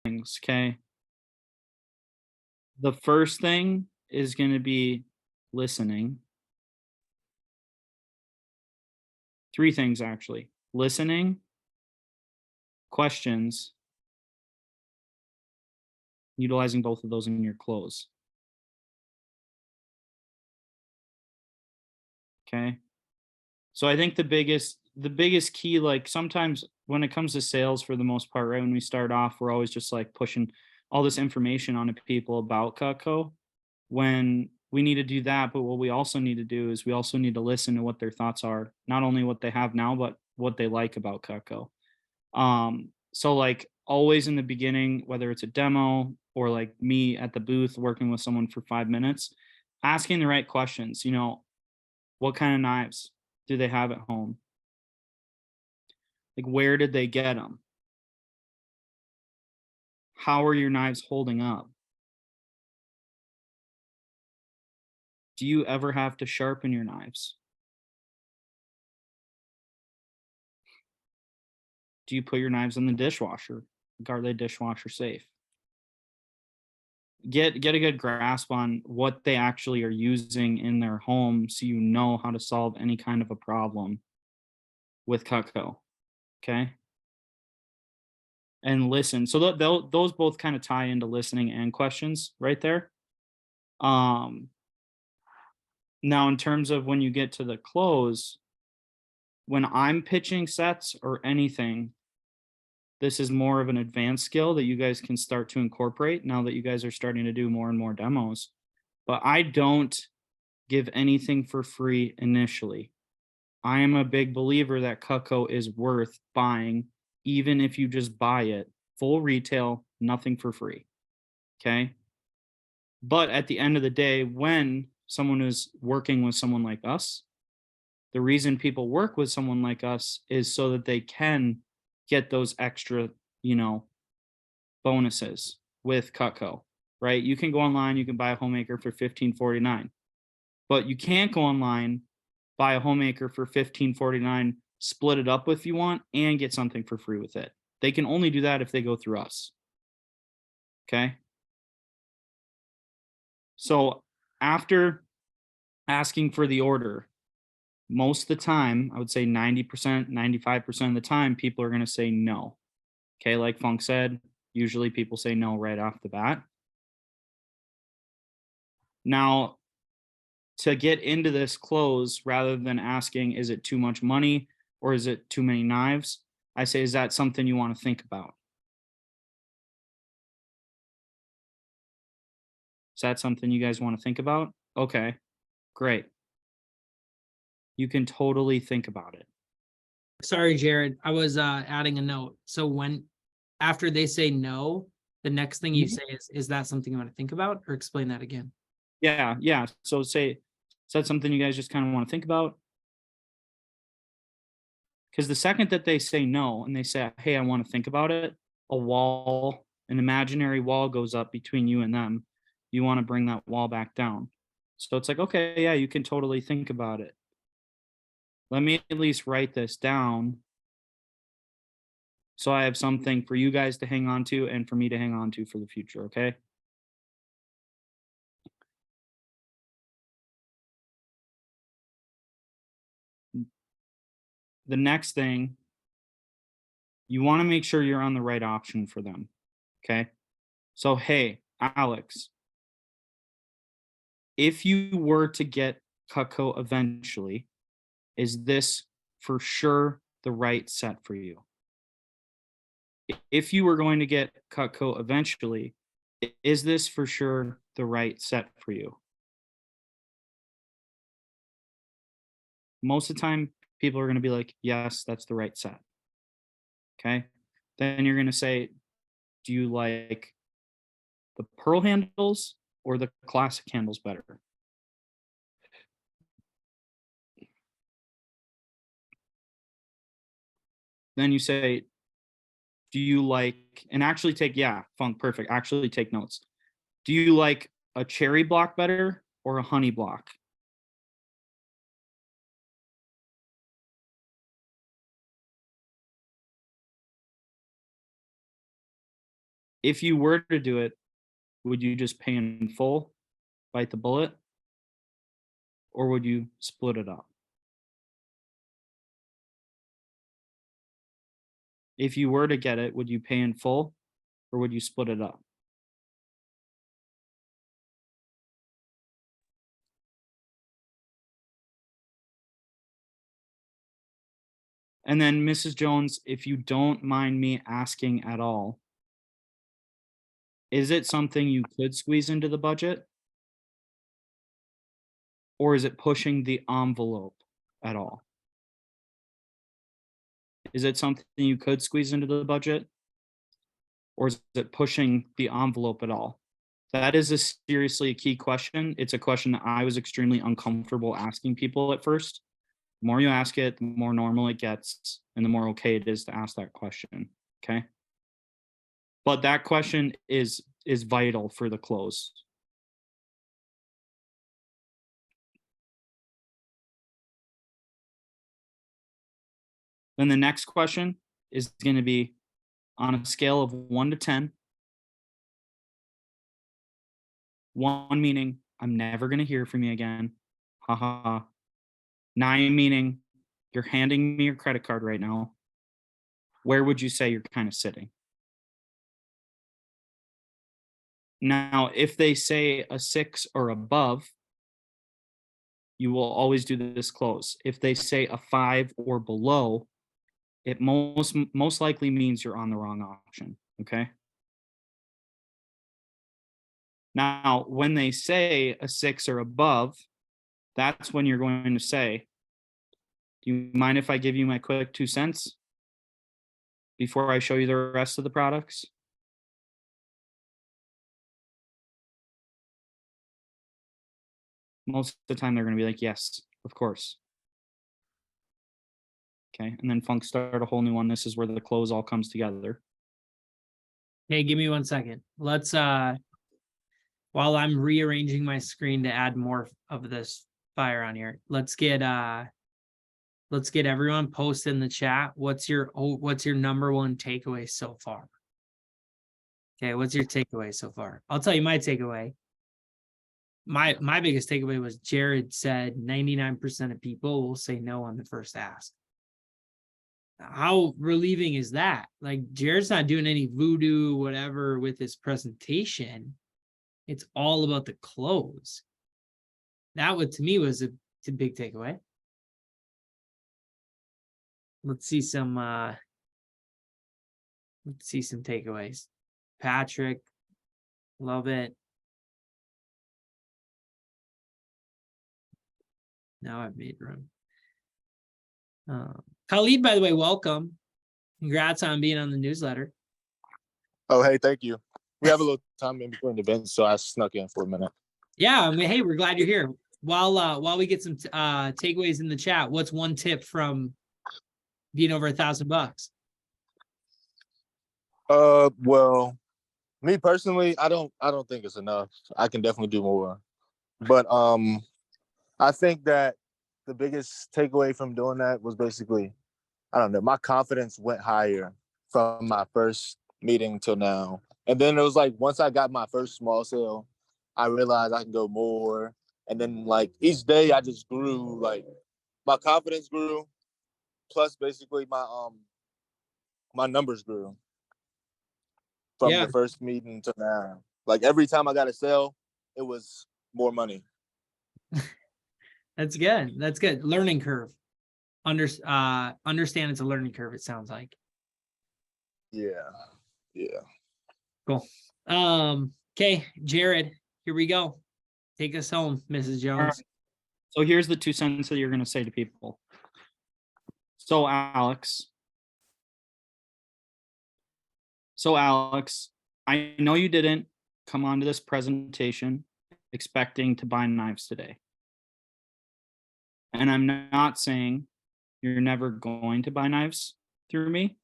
things, okay? The first thing is gonna be listening. 3 things actually. Listening, questions, utilizing both of those in your close, okay? So I think the biggest key, like, sometimes when it comes to sales for the most part, right, when we start off, we're always just, like, pushing all this information onto people about Cutco, when we need to do that, but what we also need to do is we also need to listen to what their thoughts are, not only what they have now, but what they like about Cutco. So like always in the beginning, whether it's a demo or like me at the booth working with someone for 5 minutes, asking the right questions, what kind of knives do they have at home? Like, where did they get them? How are your knives holding up? Do you ever have to sharpen your knives? Do you put your knives in the dishwasher? Like, are they dishwasher safe? Get a good grasp on what they actually are using in their home so you know how to solve any kind of a problem with Cutco. Okay. And listen. So those both kind of tie into listening and questions right there. Um, Now, in terms of when you get to the close, when I'm pitching sets or anything, this is more of an advanced skill that you guys can start to incorporate now that you guys are starting to do more and more demos. But I don't give anything for free initially. I am a big believer that Cutco is worth buying, even if you just buy it full retail, nothing for free. Okay. But at the end of the day, when someone is working with someone like us, the reason people work with someone like us is so that they can get those extra, you know, bonuses with Cutco, right? You can go online, you can buy a homemaker for 15.49, but you can't go online, buy a homemaker for 15.49, split it up if you want, and get something for free with it. They can only do that if they go through us. Okay. So after asking for the order, most of the time, I would say 90%, 95% of the time, people are going to say no. Okay. Like Funk said, usually people say no right off the bat. Now, to get into this close, rather than asking, is it too much money or is it too many knives? I say, is that something you want to think about? Is that something you guys want to think about? Okay, great. You can totally think about it. Sorry, Jared. I was adding a note. So when after they say no, the next thing you Mhm. say is that something you want to think about? Or explain that again. Yeah, yeah. So say, is that something you guys just kind of want to think about? Because the second that they say no and they say, hey, I want to think about it, a wall, an imaginary wall goes up between you and them. You want to bring that wall back down. So it's like, okay, yeah, you can totally think about it. Let me at least write this down so I have something for you guys to hang on to and for me to hang on to for the future. Okay. The next thing, you want to make sure you're on the right option for them. Okay. So, hey, Alex, if you were to get Cutco eventually, is this for sure the right set for you? If you were going to get Cutco eventually, is this for sure the right set for you? Most of the time, people are going to be like, yes, that's the right set. Okay. Then you're going to say, do you like the pearl handles or the classic handles better? Then you say, do you like, and actually take, yeah, Funk, perfect. Actually take notes. Do you like a cherry block better or a honey block? If you were to do it, would you just pay in full, bite the bullet, or would you split it up? If you were to get it, would you pay in full or would you split it up? And then, Mrs. Jones, if you don't mind me asking at all, is it something you could squeeze into the budget? Or is it pushing the envelope at all? Is it something you could squeeze into the budget? Or is it pushing the envelope at all? That is a seriously a key question. It's a question that I was extremely uncomfortable asking people at first. The more you ask it, the more normal it gets, and the more okay it is to ask that question. Okay. But that question is vital for the close. Then the next question is going to be on a scale of 1 to 10. 1 meaning I'm never going to hear from you again. Ha ha ha. 9 meaning you're handing me your credit card right now. Where would you say you're kind of sitting? Now, if they say a 6 or above, you will always do this close. If they say a 5 or below, it most likely means you're on the wrong option. Okay. Now, when they say a 6 or above, that's when you're going to say, do you mind if I give you my quick 2 cents before I show you the rest of the products? Most of the time, they're going to be like, yes, of course. Okay. And then Funk start a whole new one. This is where the close all comes together. Hey, give me 1 second. Let's while I'm rearranging my screen to add more of this fire on here, let's get everyone post in the chat. What's your number one takeaway so far? Okay, what's your takeaway so far? I'll tell you my takeaway. My biggest takeaway was Jared said 99% of people will say no on the first ask. How relieving is that? Like, Jared's not doing any voodoo, whatever, with his presentation. It's all about the close. That to me was a big takeaway. Let's see some takeaways. Patrick, love it. Now I've made room. Khalid, by the way, welcome. Congrats on being on the newsletter. Oh, hey, thank you. We have a little time in between events, so I snuck in for a minute. Yeah, I mean, hey, we're glad you're here. While we get some takeaways in the chat, what's one tip from being over $1,000? Well, me personally, I don't think it's enough. I can definitely do more. But I think that the biggest takeaway from doing that was basically, I don't know, my confidence went higher from my first meeting till now. And then it was like, once I got my first small sale, I realized I can go more. And then like each day I just grew, like my confidence grew. Plus basically my numbers grew from the first meeting to now. Like every time I got a sale, it was more money. That's good. That's good. Learning curve. Understand it's a learning curve, it sounds like. Yeah. Cool. Okay, Jared, here we go. Take us home, Mrs. Jones. Right. So here's the 2 cents that you're going to say to people. So Alex, I know you didn't come onto this presentation expecting to buy knives today. And I'm not saying you're never going to buy knives through me.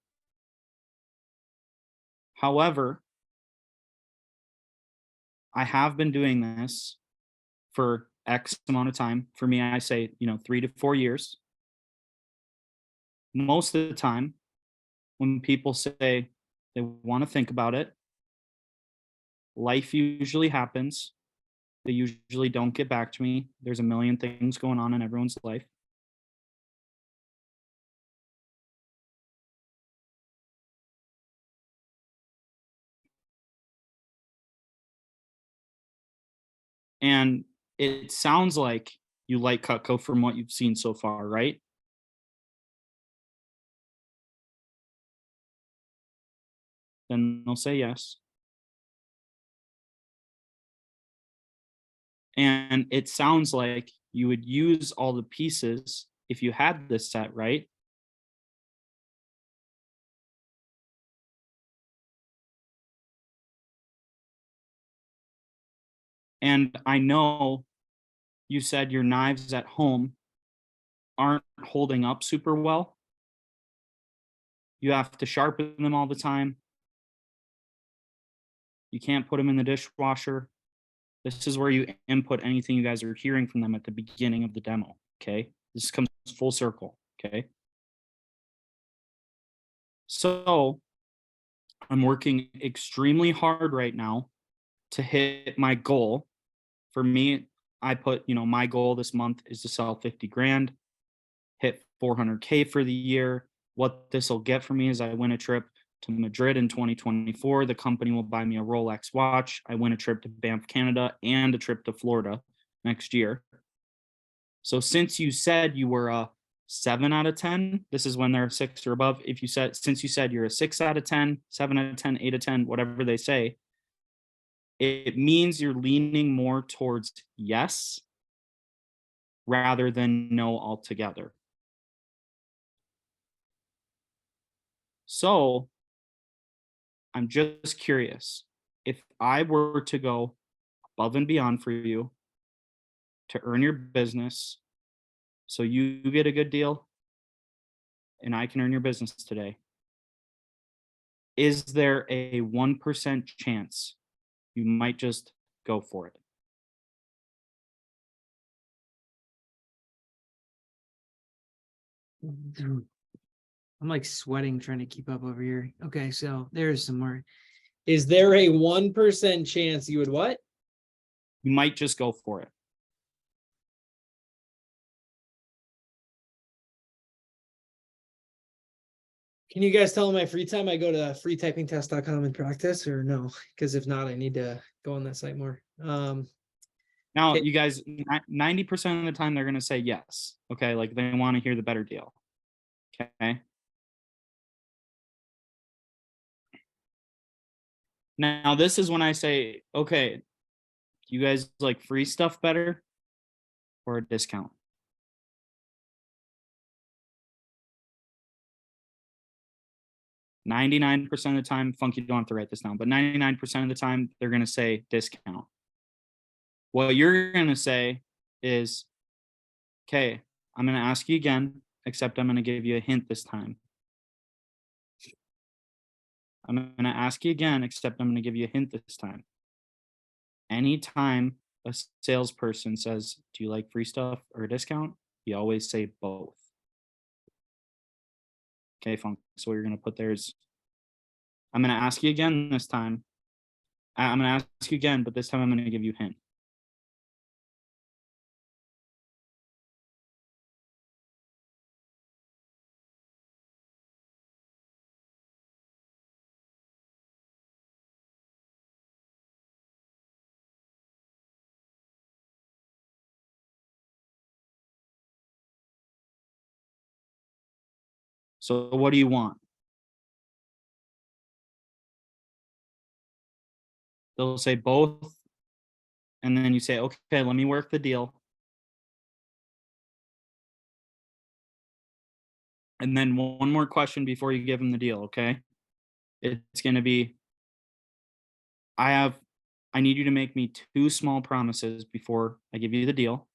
However, I have been doing this for X amount of time. For me, I say, 3 to 4 years. Most of the time, when people say they want to think about it, life usually happens. They usually don't get back to me. There's a million things going on in everyone's life. And it sounds like you like Cutco from what you've seen so far, right? Then they'll say yes. And it sounds like you would use all the pieces if you had this set, right? And I know you said your knives at home aren't holding up super well. You have to sharpen them all the time. You can't put them in the dishwasher. This is where you input anything you guys are hearing from them at the beginning of the demo. Okay. This comes full circle. Okay. So I'm working extremely hard right now to hit my goal. For me, I put, my goal this month is to sell 50 grand, hit 400K for the year. What this will get for me is I win a trip to Madrid in 2024. The company will buy me a Rolex watch. I win a trip to Banff, Canada, and a trip to Florida next year. So since you said you were a 7 out of 10, this is when they're 6 or above. Since you said you're a 6 out of 10, 7 out of 10, 8 out of 10, whatever they say, it means you're leaning more towards yes rather than no altogether. So I'm just curious, if I were to go above and beyond for you to earn your business so you get a good deal and I can earn your business today, is there a 1% chance you might just go for it? I'm like sweating trying to keep up over here. Okay, so there's some more. Is there a 1% chance you would what? You might just go for it. Can you guys tell in my free time I go to freetypingtest.com and practice, or no? Because if not, I need to go on that site more. Now, Okay. you guys, 90% of the time, they're going to say yes. Okay. Like they want to hear the better deal. Okay. Now, this is when I say, okay, you guys like free stuff better or a discount? "99% of the time," Funky, you don't have to write this down, but 99% of the time, they're going to say discount. What you're going to say is, okay, I'm going to ask you again, except I'm going to give you a hint this time. I'm going to ask you again, except I'm going to give you a hint this time. Anytime a salesperson says, do you like free stuff or a discount? You always say both. Okay, Funk. So what you're going to put there is, I'm going to ask you again this time. I'm going to ask you again, but this time I'm going to give you a hint. So what do you want? They'll say both. And then you say, okay, let me work the deal. And then one more question before you give them the deal, okay? It's going to be, I need you to make me 2 small promises before I give you the deal.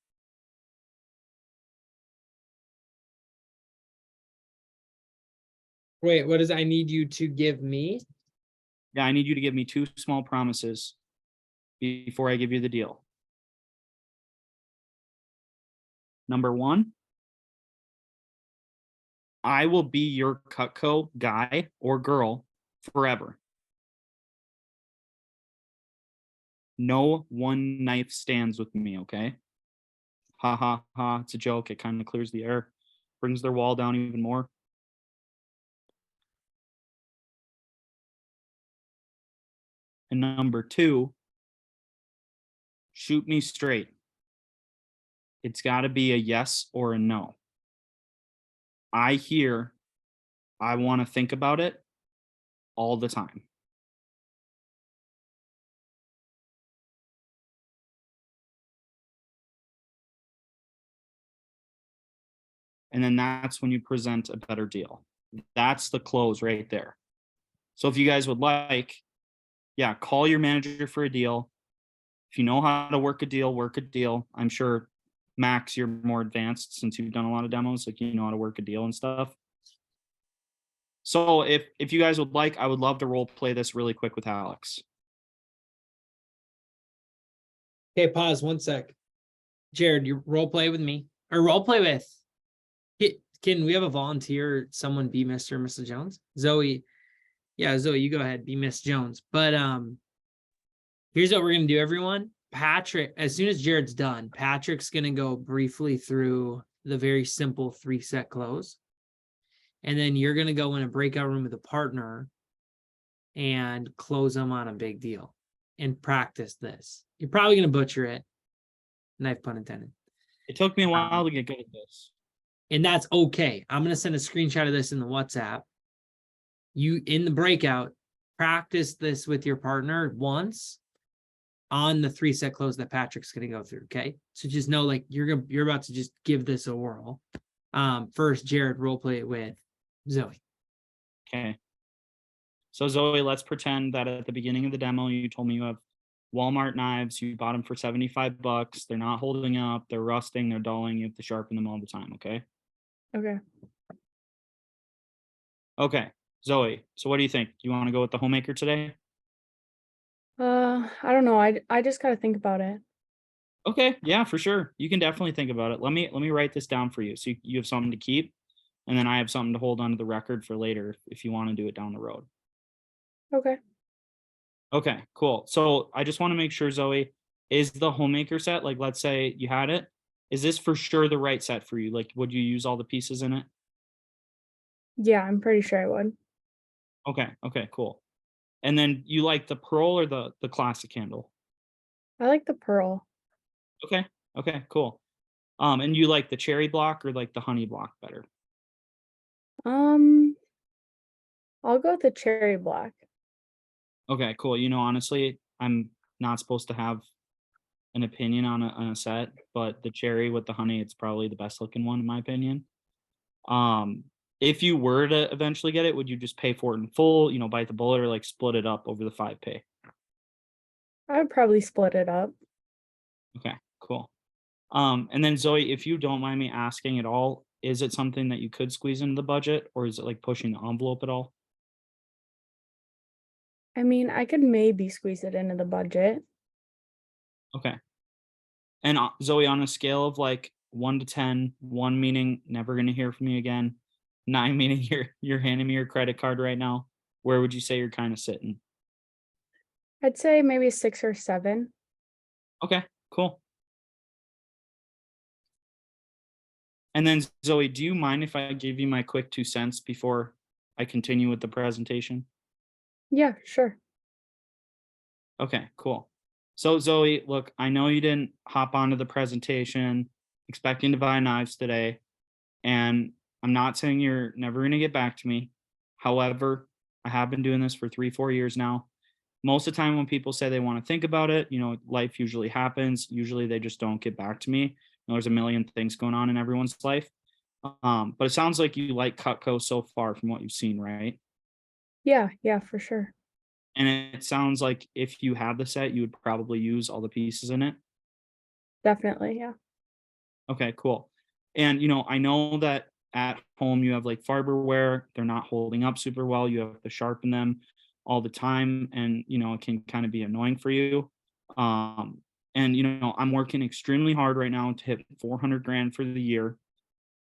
Wait, what does I need you to give me? Yeah, I need you to give me 2 small promises before I give you the deal. Number 1, I will be your Cutco guy or girl forever. No one knife stands with me, okay? Ha ha ha, it's a joke. It kind of clears the air, brings their wall down even more. And number two, shoot me straight. It's got to be a yes or a no. I want to think about it all the time. And then that's when you present a better deal. That's the close right there. So if you guys would like, yeah, call your manager for a deal. If you know how to work a deal, work a deal. I'm sure, Max, you're more advanced since you've done a lot of demos, like you know how to work a deal and stuff. So if you guys would like, I would love to role play this really quick with Alex. Okay, pause 1 sec. Jared, you role play with me or role play with. Can we have a volunteer? Someone be Mr. and Mrs. Jones? Zoe. Yeah, Zoe, you go ahead, be Miss Jones. But here's what we're gonna do, everyone. Patrick, as soon as Jared's done, Patrick's gonna go briefly through the very simple 3-set close. And then you're gonna go in a breakout room with a partner and close them on a big deal and practice this. You're probably gonna butcher it. Knife pun intended. It took me a while to get good at this. And that's okay. I'm gonna send a screenshot of this in the WhatsApp. You in the breakout, practice this with your partner once on the 3-set close that Patrick's gonna go through. Okay. So just know like you're about to just give this a whirl. First, Jared, role play it with Zoe. Okay. So Zoe, let's pretend that at the beginning of the demo, you told me you have Walmart knives. You bought them for $75. They're not holding up. They're rusting. They're dulling. You have to sharpen them all the time. Okay. Okay. Okay. Zoe, so what do you think? Do you want to go with the homemaker today? I don't know. I just gotta think about it. Okay, yeah, for sure. You can definitely think about it. Let me write this down for you so you have something to keep, and then I have something to hold onto the record for later if you want to do it down the road. Okay. Okay, cool. So I just want to make sure, Zoe, is the homemaker set, like let's say you had it, is this for sure the right set for you? Like, would you use all the pieces in it? Yeah, I'm pretty sure I would. Okay, cool. And then you like the pearl or the classic handle? I like the pearl. Okay, cool. And you like the cherry block or like the honey block better? Um, I'll go with the cherry block. Okay, cool. You know, honestly, I'm not supposed to have an opinion on a set, but the cherry with the honey, it's probably the best looking one in my opinion. Um, if you were to eventually get it, would you just pay for it in full, you know, bite the bullet, or like split it up over the 5 pay? I would probably split it up. Okay, cool. And then Zoe, if you don't mind me asking at all, is it something that you could squeeze into the budget, or is it like pushing the envelope at all? I mean, I could maybe squeeze it into the budget. Okay. And Zoe, on a scale of like 1 to 10, 1 meaning never gonna hear from me again, 9 meaning you're handing me your credit card right now, where would you say you're kind of sitting? I'd say maybe a 6 or 7. Okay, cool. And then Zoe, do you mind if I give you my quick 2 cents before I continue with the presentation? Yeah, sure. Okay, cool. So Zoe, look, I know you didn't hop onto the presentation expecting to buy knives today, and I'm not saying you're never going to get back to me. However, I have been doing this for 3-4 years now. Most of the time when people say they want to think about it, you know, life usually happens. Usually they just don't get back to me. You know, there's a million things going on in everyone's life. But it sounds like you like Cutco so far from what you've seen, right? Yeah, for sure. And it sounds like if you had the set, you would probably use all the pieces in it. Definitely, yeah. Okay, cool. And you know, I know that at home you have like Farberware, they're not holding up super well. You have to sharpen them all the time, and you know, it can kind of be annoying for you. And you know, I'm working extremely hard right now to hit 400 grand for the year,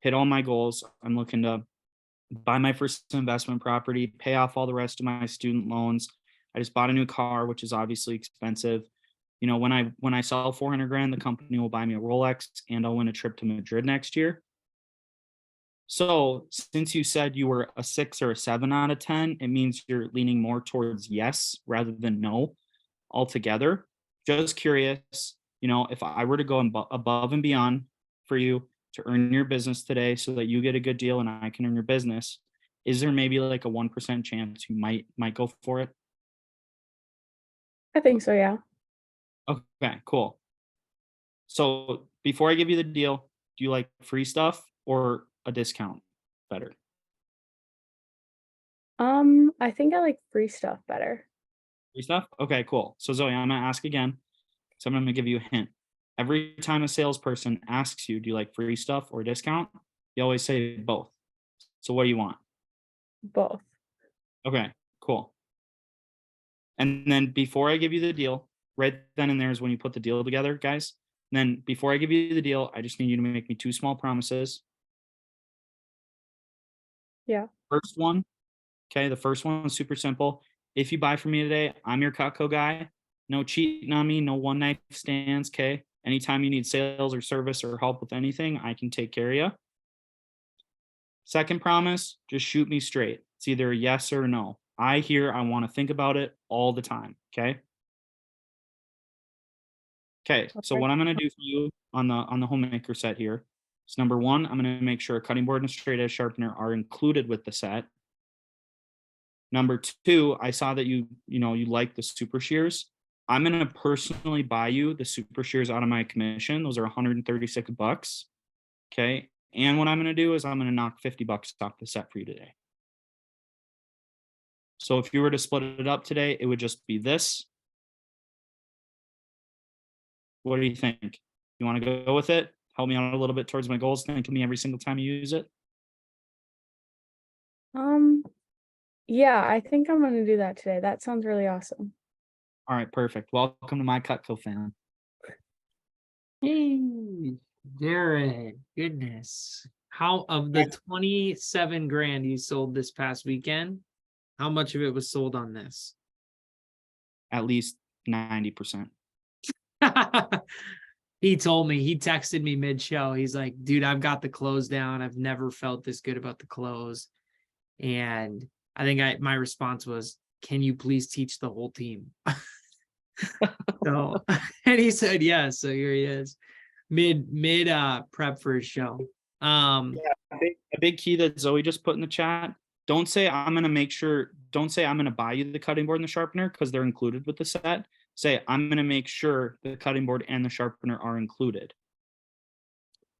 hit all my goals. I'm looking to buy my first investment property, pay off all the rest of my student loans. I just bought a new car, which is obviously expensive. you know, when I sell 400 grand, the company will buy me a Rolex and I'll win a trip to Madrid next year. So since you said you were a 6 or a 7 out of 10, it means you're leaning more towards yes rather than no altogether. Just curious, you know, if I were to go above and beyond for you to earn your business today so that you get a good deal and I can earn your business, is there maybe like a 1% chance you might go for it? I think so, yeah. Okay, cool. So before I give you the deal, do you like free stuff or a discount better? I think I like free stuff better. Free stuff? Okay, cool. So Zoe, I'm gonna ask again. So I'm gonna give you a hint. Every time a salesperson asks you, do you like free stuff or discount? You always say both. So what do you want? Both. Okay, cool. And then before I give you the deal, right then and there is when you put the deal together, guys. And then before I give you the deal, I just need you to make me 2 small promises. Yeah. First one, okay, the first one is super simple. If you buy from me today, I'm your Cutco guy. No cheating on me, no one night stands, okay? Anytime you need sales or service or help with anything, I can take care of you. Second promise, just shoot me straight. It's either a yes or a no. I want to think about it all the time, okay? Okay, so Okay. what I'm gonna do for you on the homemaker set here is number one, I'm gonna make sure a cutting board and a straight edge sharpener are included with the set. Number two, I saw that you like the super shears. I'm gonna personally buy you the super shears out of my commission. Those are 136 bucks. Okay. And what I'm gonna do is I'm gonna knock 50 bucks off the set for you today. So if you were to split it up today, it would just be this. What do you think? You want to go with it? Help me out a little bit towards my goals. Thank me every single time you use it. Yeah, I think I'm gonna do that today. That sounds really awesome. All right, perfect. Welcome to my Cutco fam. Hey, Jared, goodness. How of the 27 grand you sold this past weekend, how much of it was sold on this? At least 90%. He told me, he texted me mid-show. He's like, dude, I've got the close down. I've never felt this good about the close. And I think my response was, can you please teach the whole team? So, and he said, yes. So here he is, mid prep for his show. A big key that Zoe just put in the chat. Don't say I'm gonna buy you the cutting board and the sharpener because they're included with the set. Say I'm gonna make sure the cutting board and the sharpener are included.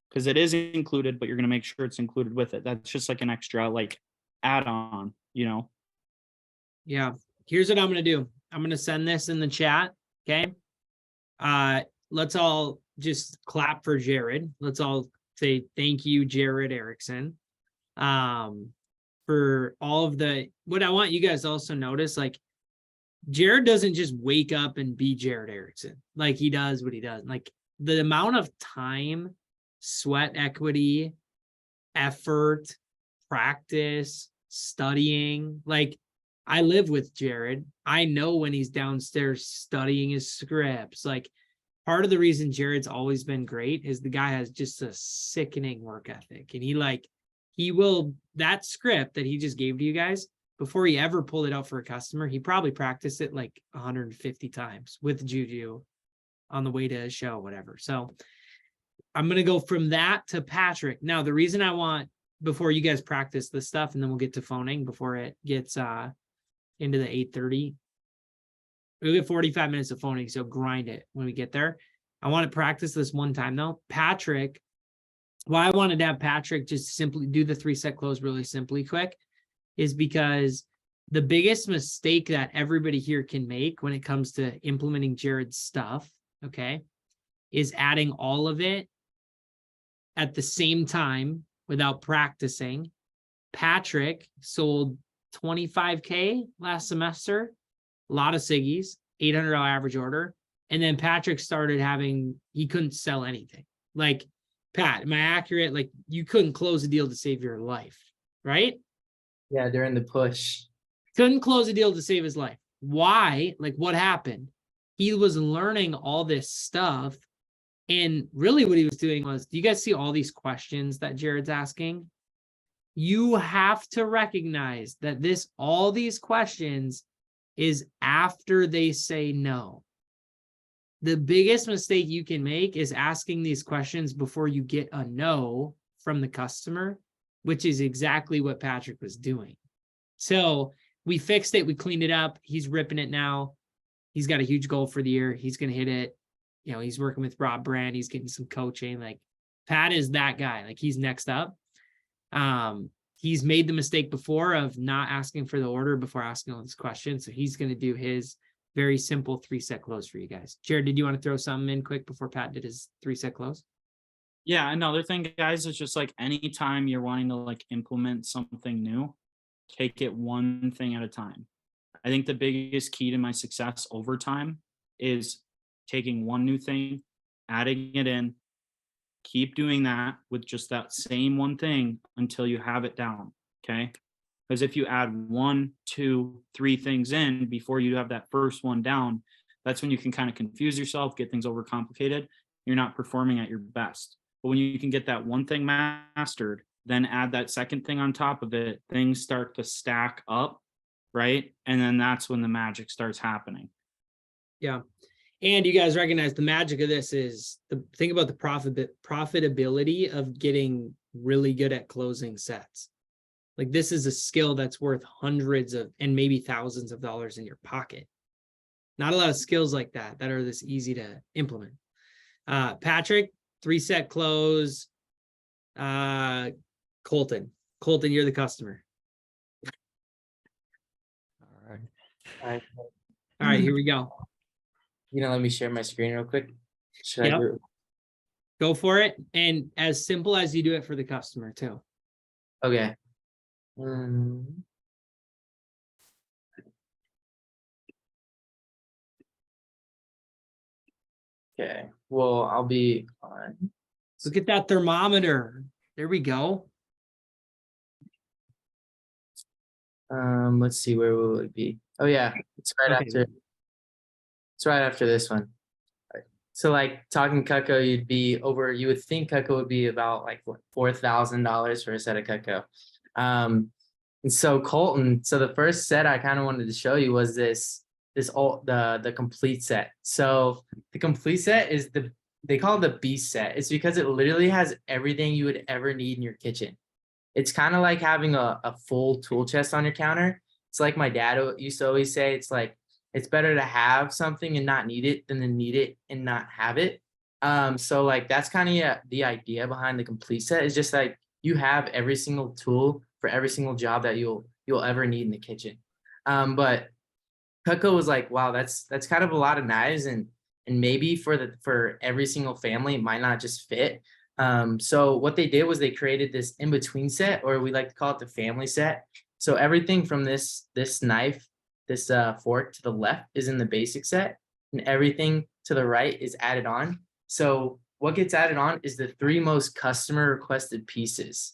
Because it is included, but you're gonna make sure it's included with it. That's just like an extra like add-on, you know. Yeah. Here's what I'm gonna do. I'm gonna send this in the chat. Okay. Let's all just clap for Jared. Let's all say thank you, Jared Erickson. For all of what I want you guys to also notice, like Jared doesn't just wake up and be Jared Erickson. Like he does what he does. Like the amount of time, sweat equity, effort, practice, studying, like I live with Jared. I know when he's downstairs studying his scripts. Like part of the reason Jared's always been great is the guy has just a sickening work ethic. And he will, that script that he just gave to you guys, before he ever pulled it out for a customer, he probably practiced it like 150 times with Juju on the way to a show, whatever. So I'm going to go from that to Patrick. Now, the reason I want, before you guys practice this stuff, and then we'll get to phoning before it gets into the 8:30. We'll get 45 minutes of phoning, so grind it when we get there. I want to practice this one time though. Patrick, why I wanted to have Patrick just simply do the 3-set close really simply quick is because the biggest mistake that everybody here can make when it comes to implementing Jared's stuff, okay, is adding all of it at the same time without practicing. Patrick sold 25K last semester, a lot of ciggies, $800 average order. And then Patrick started he couldn't sell anything. Like, Pat, am I accurate? Like you couldn't close a deal to save your life, right? Yeah, during the push. Couldn't close a deal to save his life. Why? Like what happened? he was learning all this stuff. And really what he was doing was, do you guys see all these questions that Jared's asking? You have to recognize that all these questions is after they say no. The biggest mistake you can make is asking these questions before you get a no from the customer, which is exactly what Patrick was doing. So we fixed it. We cleaned it up. He's ripping it now. He's got a huge goal for the year. He's going to hit it. You know, he's working with Rob Brand. He's getting some coaching. Like, Pat is that guy. Like, he's next up. He's made the mistake before of not asking for the order before asking all these questions. So he's going to do his very simple 3-set close for you guys. Jared, did you want to throw something in quick before Pat did his 3-set close? Yeah, another thing, guys, is just like anytime you're wanting to like implement something new, take it one thing at a time. I think the biggest key to my success over time is taking one new thing, adding it in, keep doing that with just that same one thing until you have it down. Okay. Because if you add 1, 2, 3 things in before you have that first one down, that's when you can kind of confuse yourself, get things overcomplicated. You're not performing at your best. But when you can get that one thing mastered, then add that second thing on top of it, things start to stack up, right? And then that's when the magic starts happening. Yeah. And you guys recognize the magic of this is the thing about the profitability of getting really good at closing sets. Like, this is a skill that's worth hundreds of and maybe thousands of dollars in your pocket. Not a lot of skills like that are this easy to implement. Patrick, 3-set close. Colton, you're the customer. All right. All right, here we go. You know, let me share my screen real quick. Should Yep. I do it? Go for it. And as simple as you do it for the customer too. Okay. Okay. Well, I'll be on. Look at that thermometer. There we go. Let's see, where will it be? Oh yeah, it's right Okay. after. It's right after this one. So like talking Cutco, you would think Cutco would be about like $4,000 for a set of Cutco. And so Colton, so the first set I kind of wanted to show you was the complete set. So the complete set is they call it the beast set. It's because it literally has everything you would ever need in your kitchen. It's kind of like having a full tool chest on your counter. It's like my dad used to always say, it's like, it's better to have something and not need it than to need it and not have it. So like, that's kind of the idea behind the complete set, is just like you have every single tool for every single job that you'll ever need in the kitchen. But Cutco was like, wow, that's kind of a lot of knives, and maybe for every single family, it might not just fit. So what they did was they created this in-between set, or we like to call it the family set. So everything from this knife, this fork to the left is in the basic set, and everything to the right is added on. So what gets added on is the 3 most customer requested pieces.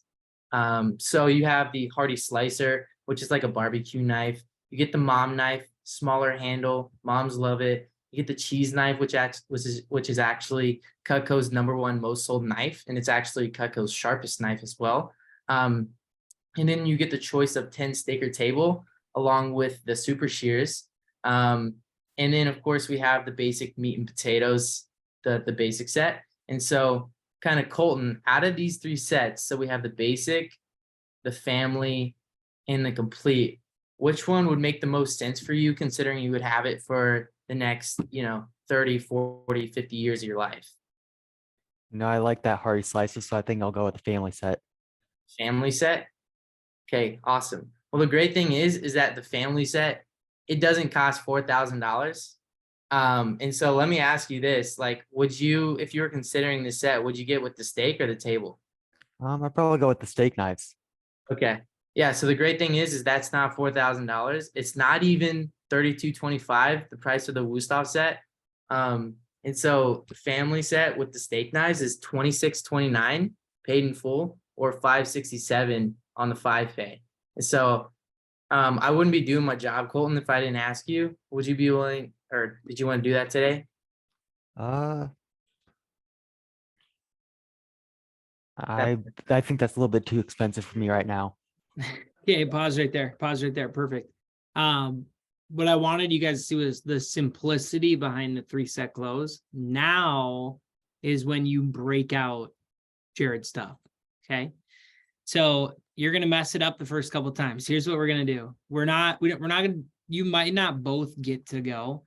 So you have the Hardy Slicer, which is like a barbecue knife. You get the mom knife, smaller handle. Moms love it. You get the cheese knife, which is actually Cutco's #1 most sold knife, and it's actually Cutco's sharpest knife as well. And then you get the choice of 10 steak or table, along with the super shears. And then of course we have the basic meat and potatoes, the basic set. And so kind of Colton, out of these 3 sets, so we have the basic, the family, and the complete, which one would make the most sense for you, considering you would have it for the next, 30, 40, 50 years of your life? No, I like that Hardy Slicer, so I think I'll go with the family set. Family set? Okay, awesome. Well, the great thing is that the family set, it doesn't cost $4,000. And so let me ask you this, like, would you, if you were considering the set, would you get with the steak or the table? I'd probably go with the steak knives. Okay. Yeah, so the great thing is that's not $4,000. It's not even $3,225, the price of the Wusthof set. And so the family set with the steak knives is $2,629 paid in full, or $567 on the 5-pay. And so I wouldn't be doing my job, Colton, if I didn't ask you, would you be willing, or did you want to do that today? I think that's a little bit too expensive for me right now. Okay, pause right there. Pause right there. Perfect. What I wanted you guys to see was the simplicity behind the 3-set close. Now is when you break out Jared stuff. Okay. So you're gonna mess it up the first couple times. Here's what we're gonna do. We're not gonna, you might not both get to go.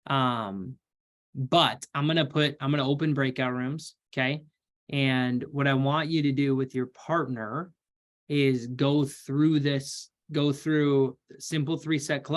But I'm gonna open breakout rooms. Okay. And what I want you to do with your partner is go through simple 3-set close.